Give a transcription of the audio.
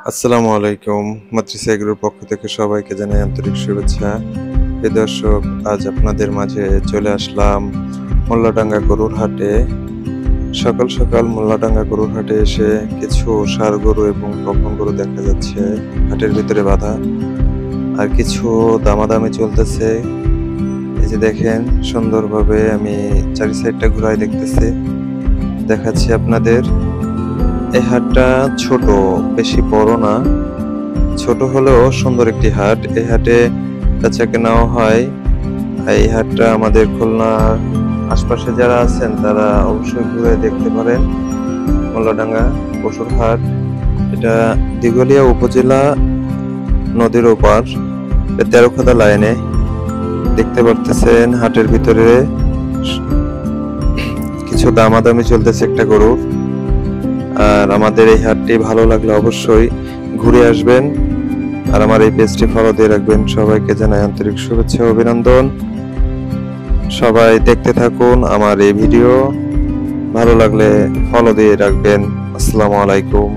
আসসালামু আলাইকুম। মাতৃসা এগ্রোর পক্ষ থেকে সবাইকে জানাই আন্তরিক শুভেচ্ছা। প্রিয় দর্শক, আজ আপনাদের মাঝে চলে আসলাম মোল্লাডাঙ্গা গরুর হাটে। সকাল সকাল মোল্লাডাঙ্গা গরুর হাটে এসে কিছু ষাঁড় গরু এবং বকন গরু দেখা যাচ্ছে হাটের ভিতরে বাঁধা, আর কিছু দামাদামি চলতেছে। এই যে দেখেন, সুন্দরভাবে আমি চারি সাইডটা ঘুরাই দেখতেছি, দেখাচ্ছি আপনাদের। এই হাটটা ছোট, বেশি বড় না, ছোট হলেও সুন্দর একটি হাট। এই হাটে বেচা কেনাও হয়। এই হাটটা আমাদের খুলনার আশপাশে যারা আছেন তারা অবশ্যই ঘুরে দেখতে পারেন। মোল্লাডাঙ্গা পশুর হাট, এটা দিঘলিয়া উপজেলা, নদীর ওপার, তেরোখাদা লাইনে। দেখতে পারতেছেন হাটের ভিতরে কিছু দামাদামি চলতেছে একটা গরুর। আর আমাদের এই হাটটি ভালো লাগলে অবশ্যই ঘুরে আসবেন, আর আমার এই পেজটি ফলো দিয়ে রাখবেন। সবাইকে জানাই আন্তরিক শুভেচ্ছা ও অভিনন্দন। সবাই দেখতে থাকুন আমার এই ভিডিও, ভালো লাগলে ফলো দিয়ে রাখবেন। আসসালামু আলাইকুম।